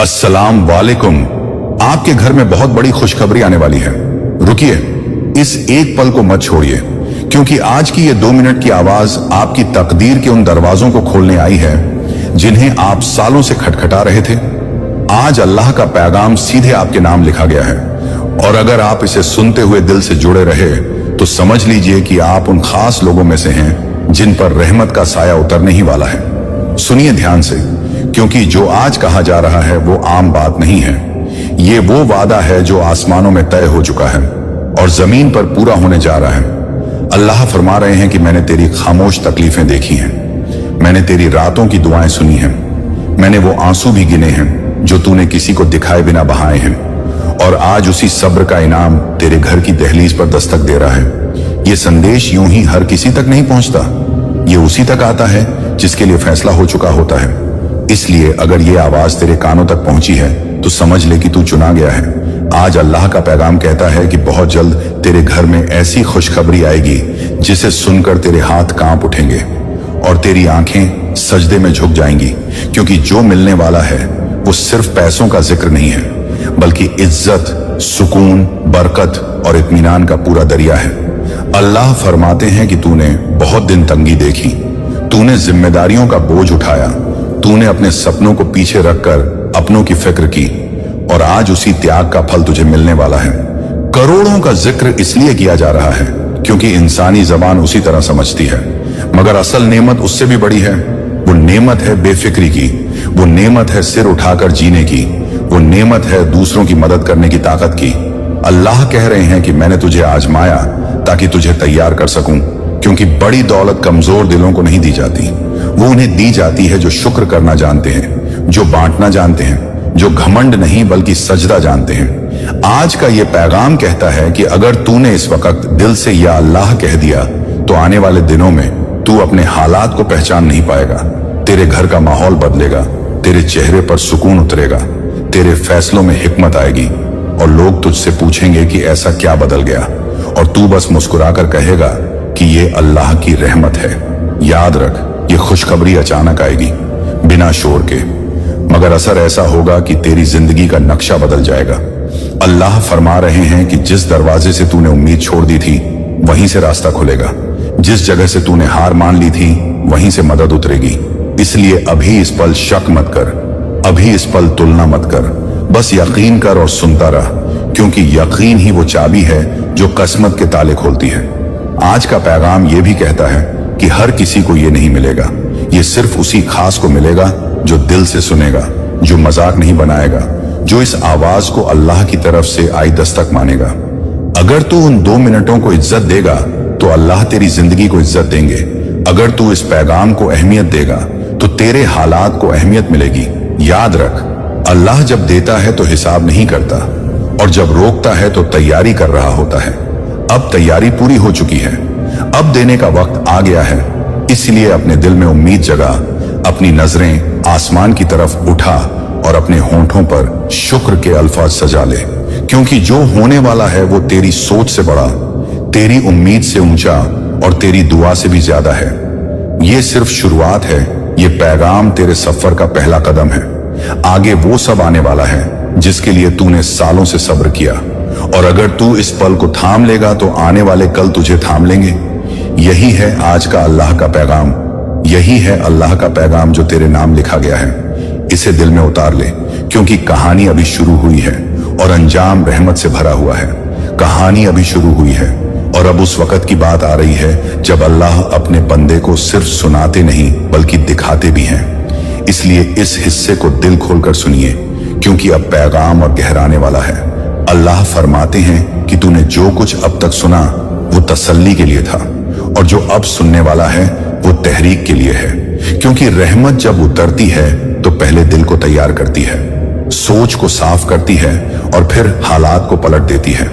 अस्सलाम वालेकुम। आपके घर में बहुत बड़ी खुशखबरी आने वाली है। रुकिए, इस एक पल को मत छोड़िए, क्योंकि आज की ये 2 मिनट की आवाज आपकी तकदीर के उन दरवाजों को खोलने आई है जिन्हें आप सालों से खटखटा रहे थे। आज अल्लाह का पैगाम सीधे आपके नाम लिखा गया है, और अगर आप इसे सुनते हुए दिल से जुड़े रहे तो समझ लीजिए कि आप उन खास लोगों में से हैं जिन पर रहमत का साया उतरने ही वाला है। सुनिए ध्यान से, क्योंकि जो आज कहा जा रहा है वो आम बात नहीं है। ये वो वादा है जो आसमानों में तय हो चुका है और जमीन पर पूरा होने जा रहा है। अल्लाह फरमा रहे हैं कि मैंने तेरी खामोश तकलीफें देखी हैं, मैंने तेरी रातों की दुआएं सुनी हैं, मैंने वो आंसू भी गिने हैं जो तूने किसी को दिखाए बिना बहाए हैं, और आज उसी सब्र का इनाम तेरे घर की दहलीज पर दस्तक दे रहा है। ये संदेश यूं ही हर किसी तक नहीं पहुंचता, ये उसी तक आता है जिसके लिए फैसला हो चुका होता है। इसलिए अगर ये आवाज तेरे कानों तक पहुंची है तो समझ ले कि तू चुना गया है। आज अल्लाह का पैगाम कहता है कि बहुत जल्द तेरे घर में ऐसी खुशखबरी आएगी जिसे सुनकर तेरे हाथ कांप उठेंगे और तेरी आंखें सजदे में झुक जाएंगी, क्योंकि जो मिलने वाला है वो सिर्फ पैसों का जिक्र नहीं है, बल्कि इज्जत, सुकून, बरकत और इत्मीनान का पूरा दरिया है। अल्लाह फरमाते हैं कि तूने बहुत दिन तंगी देखी, तूने जिम्मेदारियों का बोझ उठाया, तूने अपने सपनों को पीछे रखकर अपनों की फिक्र की, और आज उसी त्याग का फल तुझे मिलने वाला है। करोड़ों का जिक्र इसलिए किया जा रहा है क्योंकि इंसानी जबान उसी तरह समझती है, मगर असल नेमत उससे भी बड़ी है। वो नेमत है बेफिक्री की, वो नेमत है सिर उठाकर जीने की, वो नेमत है दूसरों की मदद करने की ताकत की। अल्लाह कह रहे हैं कि मैंने तुझे आजमाया ताकि तुझे तैयार कर सकूं, क्योंकि बड़ी दौलत कमजोर दिलों को नहीं दी जाती, वो उन्हें दी जाती है जो शुक्र करना जानते हैं, जो बांटना जानते हैं, जो घमंड नहीं बल्कि सजदा जानते हैं। आज का ये पैगाम कहता है कि अगर तूने इस वक्त दिल से या अल्लाह कह दिया तो आने वाले दिनों में तू अपने हालात को पहचान नहीं पाएगा। तेरे घर का माहौल बदलेगा, तेरे चेहरे पर सुकून उतरेगा, तेरे फैसलों में हिकमत आएगी, और लोग तुझसे पूछेंगे कि ऐसा क्या बदल गया, और तू बस मुस्कुराकर कहेगा कि ये अल्लाह की रहमत है। याद रख, ये खुशखबरी अचानक आएगी, बिना शोर के, मगर असर ऐसा होगा कि तेरी जिंदगी का नक्शा बदल जाएगा। अल्लाह फरमा रहे हैं कि जिस दरवाजे से तूने उम्मीद छोड़ दी थी वहीं से रास्ता खुलेगा, जिस जगह से तूने हार मान ली थी वहीं से मदद उतरेगी। इसलिए अभी इस पल शक मत कर, अभी इस पल तुलना मत कर, बस यकीन कर और सुनता रह, क्योंकि यकीन ही वो चाबी है जो किस्मत के ताले खोलती है। आज का पैगाम ये भी कहता है कि हर किसी को ये नहीं मिलेगा, ये सिर्फ उसी खास को मिलेगा जो दिल से सुनेगा, जो मजाक नहीं बनाएगा, जो इस आवाज को अल्लाह की तरफ से आई दस्तक मानेगा। अगर तू उन 2 मिनटों को इज्जत देगा तो अल्लाह तेरी जिंदगी को इज्जत देंगे। अगर तू इस पैगाम को अहमियत देगा तो तेरे हालात को अहमियत मिलेगी। याद रख, अल्लाह जब देता है तो हिसाब नहीं करता, और जब रोकता है तो तैयारी कर रहा होता है। अब तैयारी पूरी हो चुकी है, अब देने का वक्त आ गया है। इसलिए अपने दिल में उम्मीद जगा, अपनी नजरें आसमान की तरफ उठा और अपने होंठों पर शुक्र के अल्फाज सजा ले, क्योंकि जो होने वाला है वो तेरी सोच से बड़ा, तेरी उम्मीद से ऊंचा और तेरी दुआ से भी ज्यादा है। ये सिर्फ शुरुआत है, ये पैगाम तेरे सफर का पहला कदम है। आगे वो सब आने वाला है जिसके लिए तूने सालों से सब्र किया, और अगर तू इस पल को थाम लेगा तो आने वाले कल तुझे थाम लेंगे। यही है आज का अल्लाह का पैगाम, यही है अल्लाह का पैगाम जो तेरे नाम लिखा गया है। इसे दिल में उतार ले, क्योंकि कहानी अभी शुरू हुई है और अंजाम रहमत से भरा हुआ है। कहानी अभी शुरू हुई है और अब उस वक्त की बात आ रही है जब अल्लाह अपने बंदे को सिर्फ सुनाते नहीं बल्कि दिखाते भी हैं। इसलिए इस हिस्से को दिल खोलकर सुनिए, क्योंकि अब पैगाम और गहराने वाला है। अल्लाह फरमाते हैं कि तूने जो कुछ अब तक सुना वो तसल्ली के लिए था, और जो अब सुनने वाला है वो तहरीक के लिए है, क्योंकि रहमत जब उतरती है तो पहले दिल को तैयार करती है, सोच को साफ करती है और फिर हालात को पलट देती है।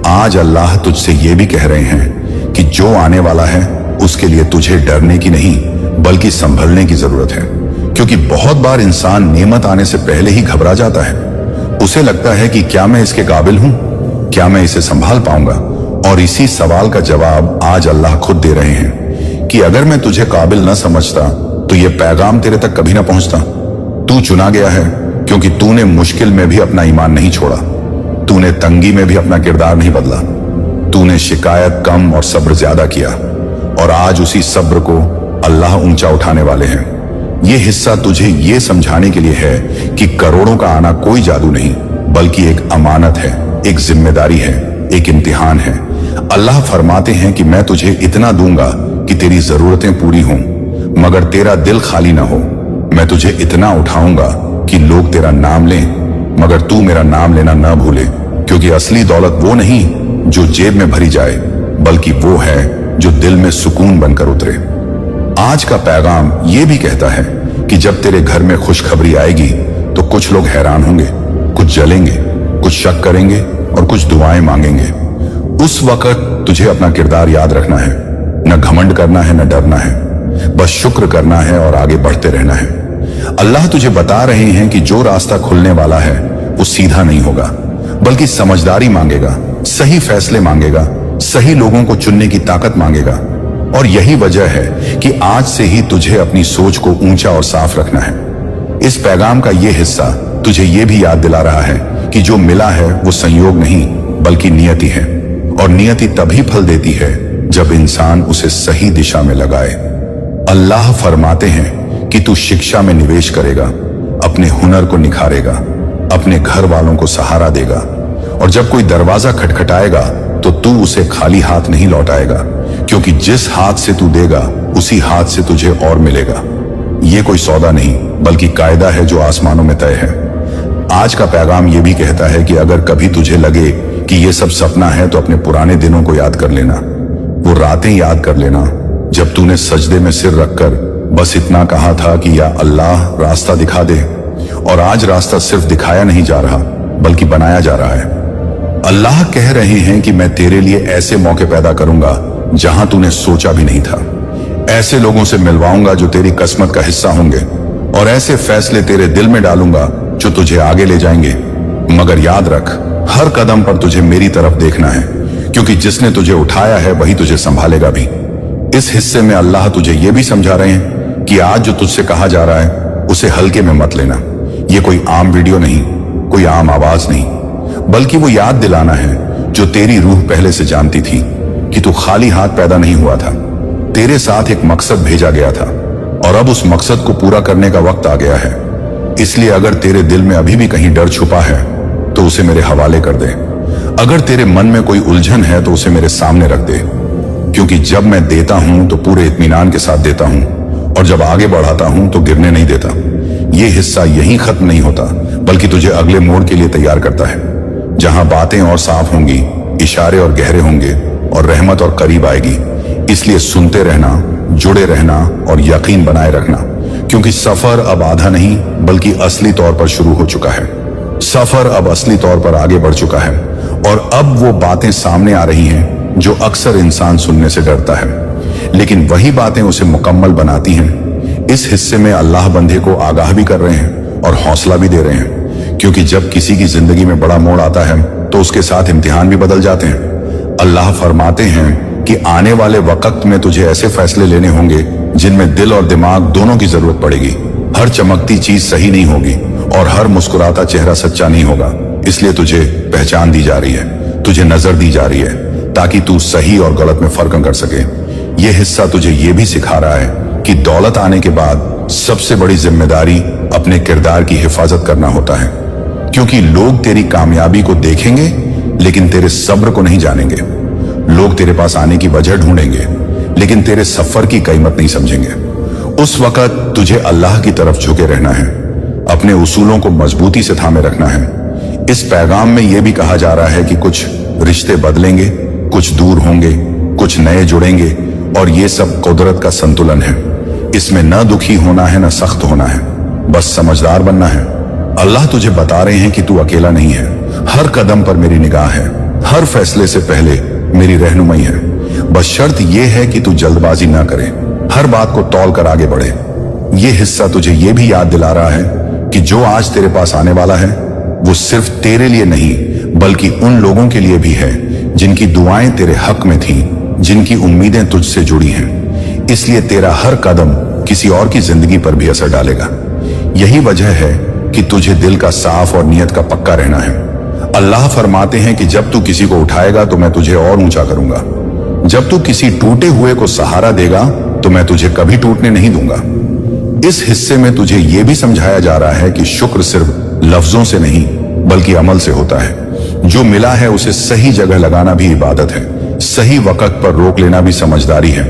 आज अल्लाह तुझसे ये भी कह रहे हैं कि जो आने वाला है उसके लिए तुझे डरने की नहीं बल्कि संभलने की जरूरत है, क्योंकि बहुत बार इंसान नेमत आने से पहले ही घबरा जाता है। उसे लगता है कि क्या मैं इसके काबिल हूं, क्या मैं इसे संभाल पाऊंगा, और इसी सवाल का जवाब आज अल्लाह खुद दे रहे हैं कि अगर मैं तुझे काबिल न समझता तो यह पैगाम तेरे तक कभी ना पहुंचता। तू चुना गया है, तू चुना गया है, और अब उस वक्त की बात आ रही है जब अल्लाह अपने बंदे को सिर्फ सुनाते नहीं बल्कि दिखाते भी हैं। इसलिए इस हिस्से को दिल खोलकर सुनिए, क्योंकि अब पैगाम और गहराने वाला है। अल्लाह फरमाते हैं कि तूने जो कुछ अब तक सुना वो तसल्ली के लिए था, और जो अब सुनने वाला है वो तहरीक के लिए है। आज अल्लाह तुझसे ये भी कह रहे हैं कि जो आने वाला है उसके लिए तुझे डरने की नहीं बल्कि संभलने की जरूरत है। क्योंकि तूने मुश्किल में भी अपना ईमान नहीं छोड़ा, तूने तंगी में भी अपना किरदार नहीं बदला, तूने शिकायत कम और सब्र ज्यादा किया, और आज उसी सब्र को अल्लाह ऊंचा उठाने वाले हैं। यह हिस्सा तुझे यह समझाने के लिए है कि करोड़ों का आना कोई जादू नहीं, बल्कि एक अमानत है, एक जिम्मेदारी है, एक इम्तिहान है। अल्लाह फरमाते हैं कि मैं तुझे इतना दूंगा कि तेरी जरूरतें पूरी हों, मगर तेरा दिल खाली ना हो। मैं तुझे इतना उठाऊंगा कि लोग तेरा नाम लें, मगर तू मेरा नाम लेना ना भूले, क्योंकि असली दौलत वो नहीं जो जेब में भरी जाए, बल्कि वो है जो दिल में सुकून बनकर उतरे। आज का पैगाम ये भी कहता है कि जब तेरे घर में खुशखबरी आएगी तो कुछ लोग हैरान होंगे, कुछ जलेंगे, कुछ शक करेंगे और कुछ दुआएं मांगेंगे। उस वक्त तुझे अपना किरदार याद रखना है, न घमंड करना है, न डरना है, बस शुक्र करना है और आगे बढ़ते रहना है। अल्लाह तुझे बता रहे हैं कि जो रास्ता खुलने वाला है वो सीधा नहीं होगा, बल्कि समझदारी मांगेगा, सही फैसले मांगेगा, सही लोगों को चुनने की ताकत मांगेगा। और यही वजह है कि आज से ही तुझे अपनी सोच को ऊंचा और साफ रखना है। इस पैगाम का यह हिस्सा तुझे यह भी याद दिला रहा है कि जो मिला है वो संयोग नहीं बल्कि नियति है, और नियति तभी फल देती है जब इंसान उसे सही दिशा में लगाए। अल्लाह फरमाते हैं कि तू शिक्षा में निवेश करेगा, अपने हुनर को निखारेगा, अपने घर वालों को सहारा देगा, और जब कोई दरवाजा खटखटाएगा तो तू उसे खाली हाथ नहीं लौटाएगा, क्योंकि जिस हाथ से तू देगा उसी हाथ से तुझे और मिलेगा। ये कोई सौदा नहीं बल्कि कायदा है जो आसमानों में तय है। आज का पैगाम ये भी कहता है कि अगर कभी तुझे लगे कि ये सब सपना है तो अपने पुराने दिनों को याद कर लेना, वो रातें याद कर लेना जब तूने सजदे में सिर रखकर बस इतना कहा था कि या अल्लाह रास्ता दिखा दे। और आज रास्ता सिर्फ दिखाया नहीं जा रहा बल्कि बनाया जा रहा है। अल्लाह कह रहे हैं कि मैं तेरे लिए ऐसे मौके पैदा करूंगा जहां तूने सोचा भी नहीं था, ऐसे लोगों से मिलवाऊंगा जो तेरी किस्मत का हिस्सा होंगे, और ऐसे फैसले तेरे दिल में डालूंगा जो तुझे आगे ले जाएंगे। मगर याद रख, हर कदम पर तुझे मेरी तरफ देखना है, क्योंकि जिसने तुझे उठाया है वही तुझे संभालेगा भी। इस हिस्से में अल्लाह तुझे यह भी समझा रहे हैं कि आज जो तुझसे कहा जा रहा है उसे हल्के में मत लेना। ये कोई आम वीडियो नहीं, कोई आम आवाज नहीं, बल्कि वो याद दिलाना है जो तेरी रूह पहले से जानती थी कि तू खाली हाथ पैदा नहीं हुआ था। तेरे साथ एक मकसद भेजा गया था, और अब उस मकसद को पूरा करने का वक्त आ गया है। इसलिए अगर तेरे दिल में अभी भी कहीं डर छुपा है तो उसे मेरे हवाले कर दे। अगर तेरे मन में कोई उलझन है तो उसे मेरे सामने रख दे, क्योंकि जब मैं देता हूं तो पूरे इत्मीनान के साथ देता हूं, और जब आगे बढ़ाता हूं तो गिरने नहीं देता। यह हिस्सा यहीं खत्म नहीं होता बल्कि तुझे अगले मोड़ के लिए तैयार करता है, जहां बातें और साफ होंगी, इशारे और गहरे होंगे, और रहमत और करीब आएगी। इसलिए सुनते रहना, जुड़े रहना और यकीन बनाए रखना, क्योंकि सफर अब आधा नहीं बल्कि असली तौर पर शुरू हो चुका है। सफर अब असली तौर पर आगे बढ़ चुका है, और अब वो बातें सामने आ रही हैं जो अक्सर इंसान सुनने से डरता है, लेकिन वही बातें उसे मुकम्मल बनाती हैं। इस हिस्से में अल्लाह बंदे को आगाह भी कर रहे हैं और हौसला भी दे रहे हैं, क्योंकि जब किसी की जिंदगी में बड़ा मोड़ आता है तो उसके साथ इम्तिहान भी बदल जाते हैं। अल्लाह फरमाते हैं कि आने वाले वक्त में तुझे ऐसे फैसले लेने होंगे जिनमें दिल और दिमाग दोनों की जरूरत पड़ेगी। हर चमकती चीज सही नहीं होगी और हर मुस्कुराता चेहरा सच्चा नहीं होगा। इसलिए तुझे पहचान दी जा रही है, तुझे नजर दी जा रही है, ताकि तू सही और गलत में फर्क कर सके। यह हिस्सा तुझे यह भी सिखा रहा है कि दौलत आने के बाद सबसे बड़ी जिम्मेदारी अपने किरदार की हिफाजत करना होता है, क्योंकि लोग तेरी कामयाबी को देखेंगे लेकिन तेरे सब्र को नहीं जानेंगे। लोग तेरे पास आने की वजह ढूंढेंगे लेकिन तेरे सफर की कीमत नहीं समझेंगे। उस वक्त तुझे अल्लाह की तरफ झुके रहना है, अपने उसूलों को मजबूती से थामे रखना है। इस पैगाम में यह भी कहा जा रहा है कि कुछ रिश्ते बदलेंगे, कुछ दूर होंगे, कुछ नए जुड़ेंगे, और ये सब कुदरत का संतुलन है। इसमें न दुखी होना है न सख्त होना है, बस समझदार बनना है। अल्लाह तुझे बता रहे हैं कि तू अकेला नहीं है, हर कदम पर मेरी निगाह है, हर फैसले से पहले मेरी रहनुमाई है। बस शर्त यह है कि तू जल्दबाजी ना करे, हर बात को तौल कर आगे बढ़े। यह हिस्सा तुझे यह भी याद दिला रहा है कि जो आज तेरे पास आने वाला है वो सिर्फ तेरे लिए नहीं बल्कि उन लोगों के लिए भी है जिनकी दुआएं तेरे हक में थीं, जिनकी उम्मीदें तुझसे जुड़ी हैं। इसलिए तेरा हर कदम किसी और की जिंदगी पर भी असर डालेगा। यही वजह है कि तुझे दिल का साफ और नियत का पक्का रहना है। अल्लाह फरमाते हैं कि जब तू किसी को उठाएगा तो मैं तुझे और ऊंचा करूंगा। जब तू किसी टूटे हुए को सहारा देगा तो मैं तुझे कभी टूटने नहीं दूंगा। इस हिस्से में तुझे यह भी समझाया जा रहा है कि शुक्र सिर्फ लफ्जों से नहीं बल्कि अमल से होता है। जो मिला है उसे सही जगह लगाना भी इबादत है, सही वक्त पर रोक लेना भी समझदारी है।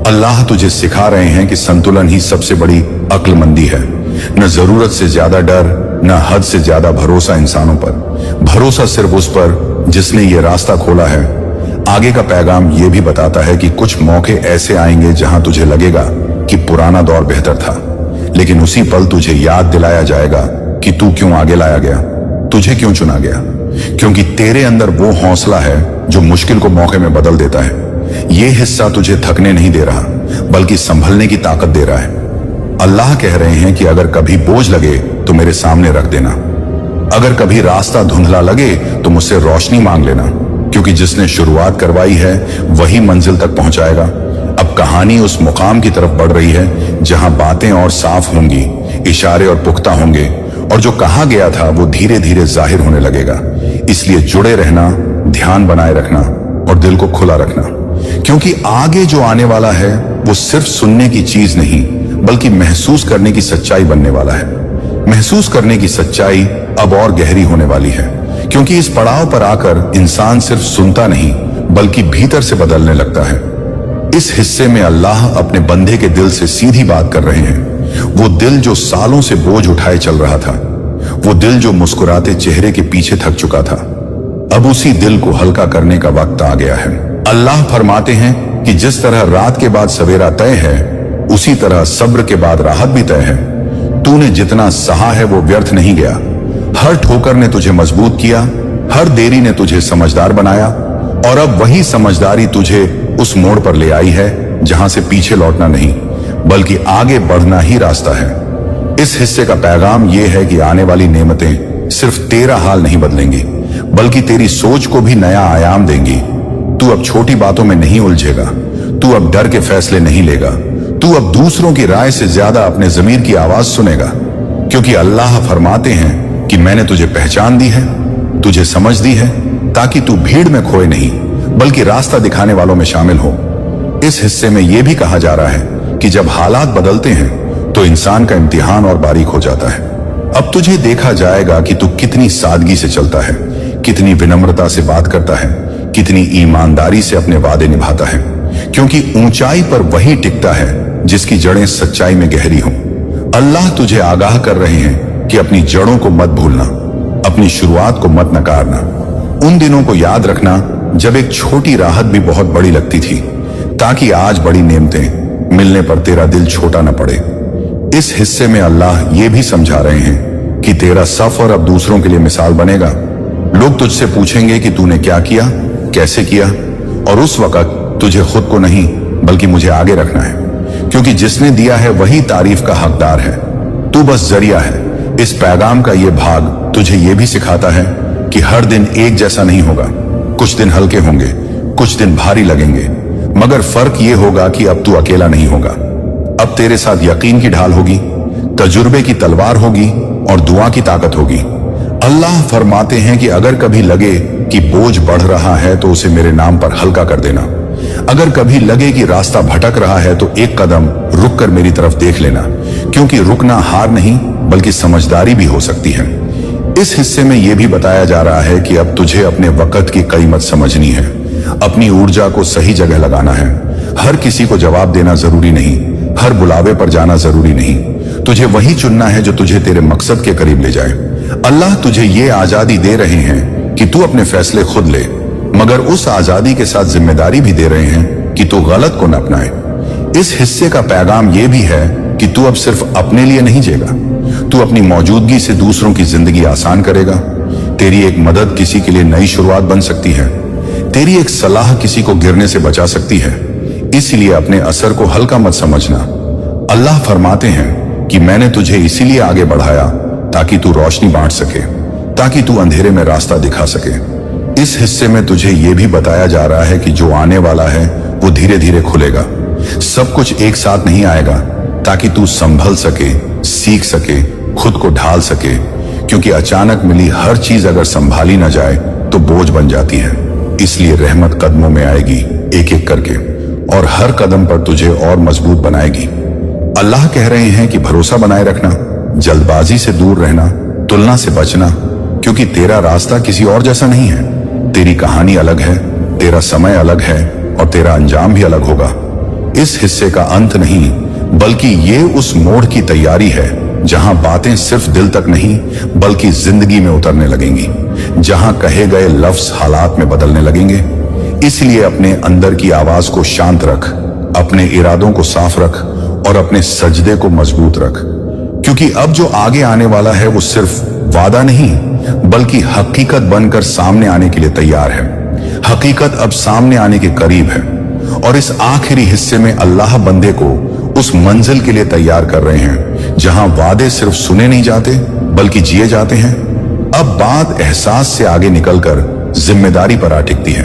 अल्लाह तुझे सिखा रहे हैं कि संतुलन ही सबसे बड़ी अक्लमंदी है। न जरूरत से ज्यादा डर, न हद से ज्यादा भरोसा इंसानों पर। भरोसा सिर्फ उस पर जिसने ये रास्ता खोला है। आगे का पैगाम ये भी बताता है कि कुछ मौके ऐसे आएंगे जहां तुझे लगेगा कि पुराना दौर बेहतर था, लेकिन उसी पल तुझे याद दिलाया जाएगा कि तू क्यों आगे लाया गया, तुझे क्यों चुना गया। क्योंकि तेरे अंदर वो हौसला है जो मुश्किल को मौके में बदल देता है। ये हिस्सा तुझे थकने नहीं दे रहा बल्कि संभलने की ताकत दे रहा है। अल्लाह कह रहे हैं कि अगर कभी बोझ लगे तो मेरे सामने रख देना। अगर कभी रास्ता धुंधला लगे तो मुझसे रोशनी मांग लेना, क्योंकि जिसने शुरुआत करवाई है वही मंजिल तक पहुंचाएगा। अब कहानी उस मुकाम की तरफ बढ़ रही है जहां बातें और साफ होंगी, इशारे और पुख्ता होंगे, और जो कहा गया था वो धीरे धीरे जाहिर होने लगेगा। इसलिए जुड़े रहना, ध्यान बनाए रखना और दिल को खुला रखना, क्योंकि आगे जो आने वाला है वो सिर्फ सुनने की चीज नहीं बल्कि महसूस करने की सच्चाई बनने वाला है। महसूस करने की सच्चाई अब और गहरी होने वाली है, क्योंकि इस पड़ाव पर आकर इंसान सिर्फ सुनता नहीं बल्कि भीतर से बदलने लगता है। इस हिस्से में अल्लाह अपने बंदे के दिल से सीधी बात कर रहे हैं। वो दिल जो सालों से बोझ उठाए चल रहा था, वो दिल जो मुस्कुराते चेहरे के पीछे थक चुका था, अब उसी दिल को हल्का करने का वक्त आ गया है। अल्लाह फरमाते हैं कि जिस तरह रात के बाद सवेरा तय है, उसी तरह सब्र के बाद राहत भी तय है। तूने जितना सहा है वो व्यर्थ नहीं गया। हर ठोकर ने तुझे मजबूत किया, हर देरी ने तुझे समझदार बनाया, और अब वही समझदारी तुझे उस मोड़ पर ले आई है जहां से पीछे लौटना नहीं बल्कि आगे बढ़ना ही रास्ता है। इस हिस्से का पैगाम यह है कि आने वाली नेमतें सिर्फ तेरा हाल नहीं बदलेंगी बल्कि तेरी सोच को भी नया आयाम देंगी। तू अब छोटी बातों में नहीं उलझेगा, तू अब डर के फैसले नहीं लेगा, तू अब दूसरों की राय से ज्यादा अपने जमीर की आवाज सुनेगा, क्योंकि अल्लाह फरमाते हैं कि मैंने तुझे पहचान दी है, तुझे समझ दी है, ताकि तू भीड़ में खोए नहीं बल्कि रास्ता दिखाने वालों में शामिल हो। इस हिस्से में यह भी कहा जा रहा है कि जब हालात बदलते हैं तो इंसान का इम्तिहान और बारीक हो जाता है। अब तुझे देखा जाएगा कि तू कितनी सादगी से चलता है, कितनी विनम्रता से बात करता है, कितनी ईमानदारी से अपने वादे निभाता है, क्योंकि ऊंचाई पर वही टिकता है जिसकी जड़ें सच्चाई में गहरी हों। अल्लाह तुझे आगाह कर रहे हैं कि अपनी जड़ों को मत भूलना, अपनी शुरुआत को मत नकारना। उन दिनों को याद रखना जब एक छोटी राहत भी बहुत बड़ी लगती थी, ताकि आज बड़ी नेमतें मिलने पर तेरा दिल छोटा न पड़े। इस हिस्से में अल्लाह ये भी समझा रहे हैं कि तेरा सफर अब दूसरों के लिए मिसाल बनेगा। लोग तुझसे पूछेंगे कि तूने क्या किया, कैसे किया, और उस वक्त तुझे खुद को नहीं बल्कि मुझे आगे रखना है, क्योंकि जिसने दिया है वही तारीफ का हकदार है। तू बस जरिया है। इस पैगाम का ये भाग तुझे ये भी सिखाता है कि हर दिन एक जैसा नहीं होगा। कुछ दिन हल्के होंगे, कुछ दिन भारी लगेंगे, मगर फर्क ये होगा कि अब तू अकेला नहीं होगा। अब तेरे साथ यकीन की ढाल होगी, तजुर्बे की तलवार होगी और दुआ की ताकत होगी। अल्लाह फरमाते हैं कि अगर कभी लगे कि बोझ बढ़ रहा है तो उसे मेरे नाम पर हल्का कर देना। अगर कभी लगे कि रास्ता भटक रहा है तो एक कदम रुक कर मेरी तरफ देख लेना, क्योंकि रुकना हार नहीं बल्कि समझदारी भी हो सकती है। इस हिस्से में यह भी बताया जा रहा है कि अब तुझे अपने वक्त की कीमत समझनी है, अपनी ऊर्जा को सही जगह लगाना है। हर किसी को जवाब देना जरूरी नहीं, हर बुलावे पर जाना जरूरी नहीं। तुझे वही चुनना है जो तुझे तेरे मकसद के करीब ले जाए। अल्लाह तुझे ये आजादी दे रहे हैं कि तू अपने फैसले खुद ले, मगर उस आजादी के साथ जिम्मेदारी भी दे रहे हैं कि तू गलत को न अपनाए। इस हिस्से का पैगाम यह भी है कि तू अब सिर्फ अपने लिए नहीं जिएगा, तू अपनी मौजूदगी से दूसरों की जिंदगी आसान करेगा। तेरी एक मदद किसी के लिए नई शुरुआत बन सकती है, तेरी एक सलाह किसी को गिरने से बचा सकती है। इसलिए अपने असर को हल्का मत समझना। अल्लाह फरमाते हैं कि मैंने तुझे इसीलिए आगे बढ़ाया ताकि तू रोशनी बांट सके, ताकि तू अंधेरे में रास्ता दिखा सके। इस हिस्से में तुझे यह भी बताया जा रहा है कि जो आने वाला है वो धीरे धीरे खुलेगा। सब कुछ एक साथ नहीं आएगा, ताकि तू संभल सके, सीख सके खुद को ढाल सके, क्योंकि अचानक मिली हर चीज अगर संभाली ना जाए तो बोझ बन जाती है। इसलिए रहमत कदमों में आएगी एक एक करके, और हर कदम पर तुझे और मजबूत बनाएगी। अल्लाह कह रहे हैं कि भरोसा बनाए रखना, जल्दबाजी से दूर रहना, तुलना से बचना, क्योंकि तेरा रास्ता किसी और जैसा नहीं है। तेरी कहानी अलग है, तेरा समय अलग है, और तेरा अंजाम भी अलग होगा। इस हिस्से का अंत नहीं, बल्कि ये उस मोड़ की तैयारी है जहां बातें सिर्फ दिल तक नहीं बल्कि जिंदगी में उतरने लगेंगी, जहां कहे गए लफ्ज हालात में बदलने लगेंगे। इसलिए अपने अंदर की आवाज को शांत रख, अपने इरादों को साफ रख, और अपने सजदे को मजबूत रख, क्योंकि अब जो आगे आने वाला है वो सिर्फ वादा नहीं बल्कि हकीकत बनकर सामने आने के लिए तैयार है। हकीकत अब सामने आने के करीब है, और इस आखिरी हिस्से में अल्लाह बंदे को उस मंजिल के लिए तैयार कर रहे हैं जहां वादे सिर्फ सुने नहीं जाते बल्कि जिए जाते हैं। अब बात एहसास से आगे निकलकर जिम्मेदारी पर आ टिकती है,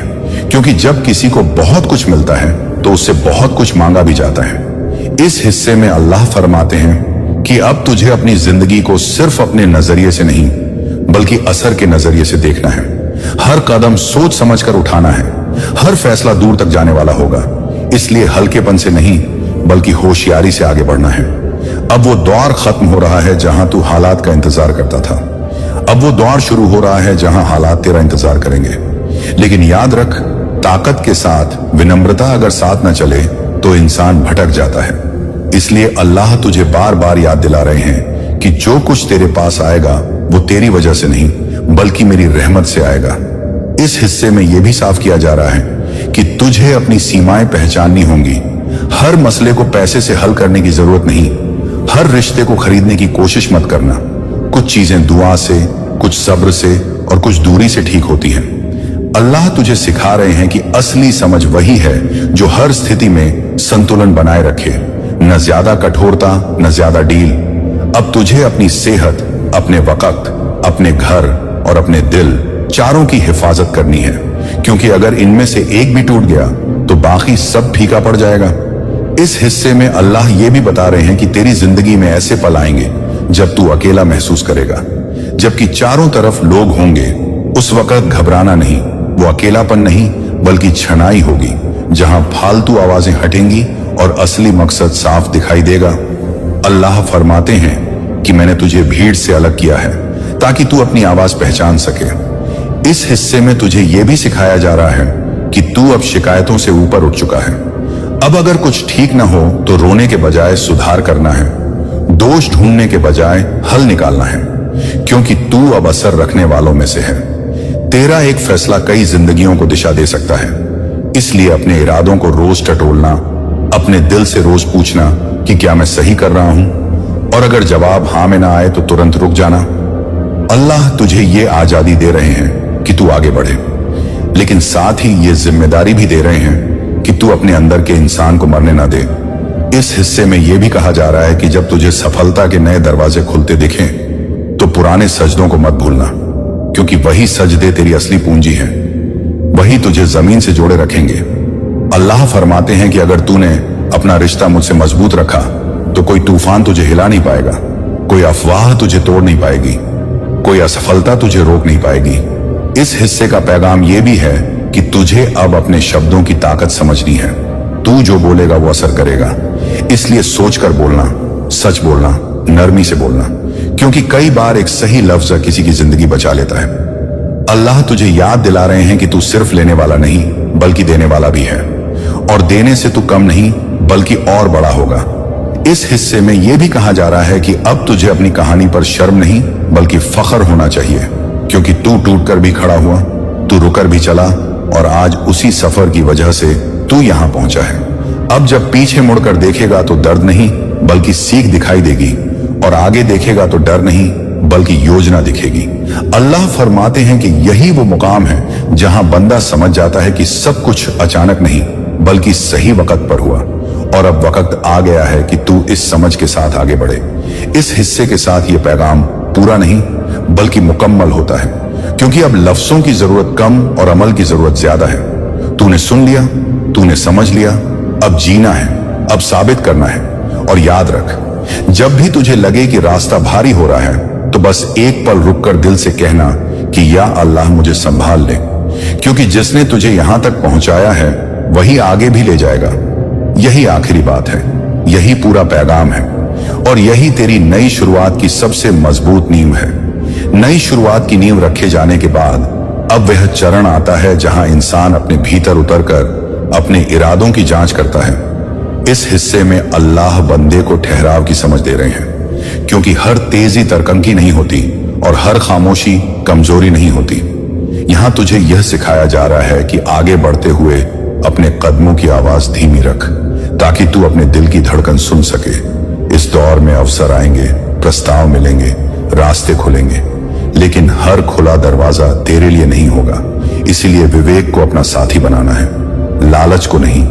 क्योंकि जब किसी को बहुत कुछ मिलता है तो उससे बहुत कुछ मांगा भी जाता है। इस हिस्से में अल्लाह फरमाते हैं कि अब तुझे अपनी जिंदगी को सिर्फ अपने नजरिए से नहीं बल्कि असर के नजरिए से देखना है। हर कदम सोच समझकर उठाना है, हर फैसला दूर तक जाने वाला होगा। इसलिए हल्केपन से नहीं बल्कि होशियारी से आगे बढ़ना है। अब वो दौर खत्म हो रहा है जहां तू हालात का इंतजार करता था, अब वो दौर शुरू हो रहा है जहां हालात तेरा इंतजार करेंगे। लेकिन याद रख, ताकत के साथ विनम्रता अगर साथ न चले तो इंसान भटक जाता है। इसलिए अल्लाह तुझे बार बार याद दिला रहे हैं कि जो कुछ तेरे पास आएगा वो तेरी वजह से नहीं बल्कि मेरी रहमत से आएगा। इस हिस्से में यह भी साफ किया जा रहा है कि तुझे अपनी सीमाएं पहचाननी होंगी। हर मसले को पैसे से हल करने की जरूरत नहीं, हर रिश्ते को खरीदने की कोशिश मत करना। कुछ चीजें दुआ से, कुछ सब्र से और कुछ दूरी से ठीक होती हैं। अल्लाह तुझे सिखा रहे हैं कि असली समझ वही है जो हर स्थिति में संतुलन बनाए रखे, न ज्यादा कठोरता न ज्यादा डील। अब तुझे अपनी सेहत, अपने वक्त, अपने घर और अपने दिल चारों की हिफाजत करनी है, क्योंकि अगर इनमें से एक भी टूट गया तो बाकी सब फीका पड़ जाएगा। इस हिस्से में अल्लाह ये भी बता रहे हैं कि तेरी जिंदगी में ऐसे पल आएंगे जब तू अकेला महसूस करेगा, जबकि चारों तरफ लोग होंगे। उस वक्त घबराना नहीं, वो अकेलापन नहीं बल्कि छनाई होगी, जहां फालतू आवाजें हटेंगी और असली मकसद साफ दिखाई देगा। अल्लाह फरमाते हैं कि मैंने तुझे भीड़ से अलग किया है ताकि तू अपनी आवाज पहचान सके। इस हिस्से में तुझे यह भी सिखाया जा रहा है कि तू अब शिकायतों से ऊपर उठ चुका है। अब अगर कुछ ठीक ना हो तो रोने के बजाय सुधार करना है, दोष ढूंढने के बजाय हल निकालना है, क्योंकि तू अब असर रखने वालों में से है। तेरा एक फैसला कई जिंदगियों को दिशा दे सकता है। इसलिए अपने इरादों को रोज टटोलना, अपने दिल से रोज पूछना कि क्या मैं सही कर रहा हूं, और अगर जवाब हाँ में ना आए तो तुरंत रुक जाना। अल्लाह तुझे ये आजादी दे रहे हैं कि तू आगे बढ़े, लेकिन साथ ही ये जिम्मेदारी भी दे रहे हैं कि तू अपने अंदर के इंसान को मरने ना दे। इस हिस्से में यह भी कहा जा रहा है कि जब तुझे सफलता के नए दरवाजे खुलते दिखें तो पुराने सजदों को मत भूलना, क्योंकि वही सजदे तेरी असली पूंजी हैं, वही तुझे जमीन से जोड़े रखेंगे। अल्लाह फरमाते हैं कि अगर तूने अपना रिश्ता मुझसे मजबूत रखा तो कोई तूफान तुझे हिला नहीं पाएगा, कोई अफवाह तुझे तोड़ नहीं पाएगी, कोई असफलता तुझे रोक नहीं पाएगी। इस हिस्से का पैगाम यह भी है कि तुझे अब अपने शब्दों की ताकत समझनी है। तू जो बोलेगा वो असर करेगा, इसलिए सोचकर बोलना, सच बोलना, नरमी से बोलना, क्योंकि कई बार एक सही लफ्ज किसी की जिंदगी बचा लेता है। अल्लाह तुझे याद दिला रहे हैं कि तू सिर्फ लेने वाला नहीं बल्कि देने वाला भी है, और देने से तू कम नहीं बल्कि और बड़ा होगा। इस हिस्से में यह भी कहा जा रहा है कि अब तुझे अपनी कहानी पर शर्म नहीं बल्कि फख्र होना चाहिए, क्योंकि तू टूटकर भी खड़ा हुआ, तू रुकर भी चला, और आज उसी सफर की वजह से तू यहां पहुंचा है। अब जब पीछे मुड़कर देखेगा तो दर्द नहीं बल्कि सीख दिखाई देगी, और आगे देखेगा तो डर नहीं बल्कि योजना दिखेगी। अल्लाह फरमाते हैं कि यही वो मुकाम है जहां बंदा समझ जाता है कि सब कुछ अचानक नहीं बल्कि सही वक्त पर हुआ, और अब वक्त आ गया है कि तू इस समझ के साथ आगे बढ़े। इस हिस्से के साथ ये पैगाम पूरा नहीं बल्कि मुकम्मल होता है, क्योंकि अब लफ्जों की जरूरत कम और अमल की जरूरत ज्यादा है। तूने सुन लिया, तूने समझ लिया, अब जीना है, अब साबित करना है। और याद रख, जब भी तुझे लगे कि रास्ता भारी हो रहा है तो बस एक पल रुककर दिल से कहना कि या अल्लाह मुझे संभाल ले, क्योंकि जिसने तुझे यहां तक पहुंचाया है वही आगे भी ले जाएगा। यही आखिरी बात है, यही पूरा पैगाम है, और यही तेरी नई शुरुआत की सबसे मजबूत नींव है। नई शुरुआत की नींव रखे जाने के बाद अब वह चरण आता है जहां इंसान अपने भीतर उतरकर अपने इरादों की जांच करता है। इस हिस्से में अल्लाह बंदे को ठहराव की समझ दे रहे हैं, क्योंकि हर तेजी तरक्की नहीं होती और हर खामोशी कमजोरी नहीं होती। यहां तुझे यह सिखाया जा रहा है कि आगे बढ़ते हुए अपने कदमों की आवाज धीमी रख, ताकि तू अपने दिल की धड़कन सुन सके। इस दौर में अवसर आएंगे, प्रस्ताव मिलेंगे, रास्ते खुलेंगे, लेकिन हर खुला दरवाजा तेरे लिए नहीं होगा। इसीलिए विवेक को अपना साथी बनाना है, लालच को नहीं।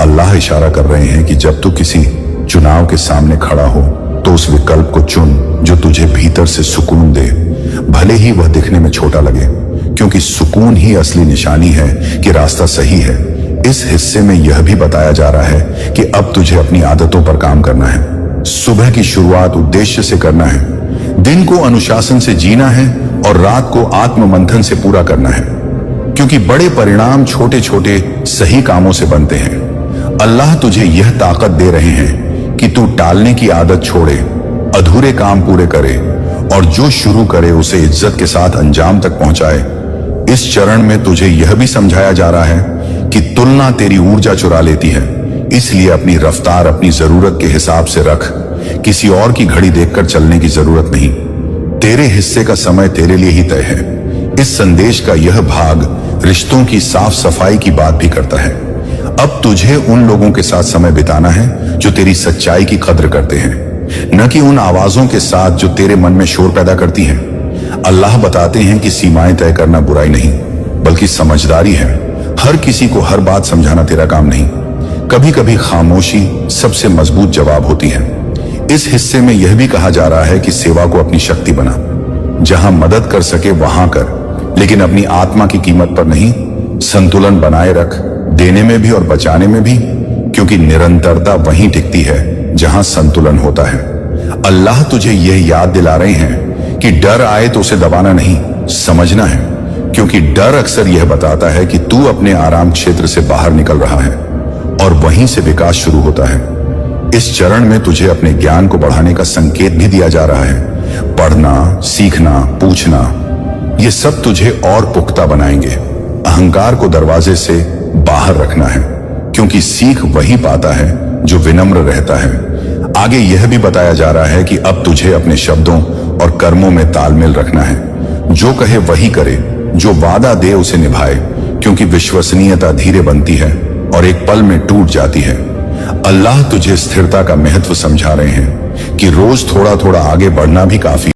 अल्लाह इशारा कर रहे हैं कि जब तू किसी चुनाव के सामने खड़ा हो तो उस विकल्प को चुन जो तुझे भीतर से सुकून दे, भले ही वह दिखने में छोटा लगे, क्योंकि सुकून ही असली निशानी है कि रास्ता सही है। इस हिस्से में यह भी बताया जा रहा है कि अब तुझे अपनी आदतों पर काम करना है। सुबह की शुरुआत उद्देश्य से करना है, दिन को अनुशासन से जीना है और रात को आत्म मंथन से पूरा करना है, क्योंकि बड़े परिणाम छोटे छोटे सही कामों से बनते हैं। अल्लाह तुझे यह ताकत दे रहे हैं कि तू टालने की आदत छोड़े, अधूरे काम पूरे करे और जो शुरू करे उसे इज्जत के साथ अंजाम तक पहुंचाए। इस चरण में तुझे यह भी समझाया जा रहा है कि तुलना तेरी ऊर्जा चुरा लेती है, इसलिए अपनी रफ्तार अपनी जरूरत के हिसाब से रख। किसी और की घड़ी देखकर चलने की जरूरत नहीं, तेरे हिस्से का समय तेरे लिए ही तय है। इस संदेश का यह भाग रिश्तों की साफ सफाई की बात भी करता है। अब तुझे उन लोगों के साथ समय बिताना है जो तेरी सच्चाई की कद्र करते हैं, न कि उन आवाजों के साथ जो तेरे मन में शोर पैदा करती हैं। अल्लाह बताते हैं कि सीमाएं तय करना बुराई नहीं, बल्कि समझदारी है। हर किसी को हर बात समझाना तेरा काम नहीं, कभी कभी खामोशी सबसे मजबूत जवाब होती है। इस हिस्से में यह भी कहा जा रहा है कि सेवा को अपनी शक्ति बना, जहां मदद कर सके वहां कर, लेकिन अपनी आत्मा की कीमत पर नहीं। संतुलन बनाए रख, देने में भी और बचाने में भी, क्योंकि निरंतरता वहीं टिकती है जहां संतुलन होता है। अल्लाह तुझे यह याद दिला रहे हैं कि डर आए तो उसे दबाना नहीं, समझना है, क्योंकि डर अक्सर यह बताता है कि तू अपने आराम क्षेत्र से बाहर निकल रहा है और वहीं से विकास शुरू होता है। इस चरण में तुझे अपने ज्ञान को बढ़ाने का संकेत भी दिया जा रहा है। पढ़ना, सीखना, पूछना, ये सब तुझे और पुख्ता बनाएंगे। अहंकार को दरवाजे से बाहर रखना है, क्योंकि सीख वही पाता है जो विनम्र रहता है। आगे यह भी बताया जा रहा है कि अब तुझे अपने शब्दों और कर्मों में तालमेल रखना है। जो कहे वही करे, जो वादा दे उसे निभाए, क्योंकि विश्वसनीयता धीरे बनती है और एक पल में टूट जाती है। अल्लाह तुझे स्थिरता का महत्व समझा रहे हैं कि रोज थोड़ा थोड़ा आगे बढ़ना भी काफी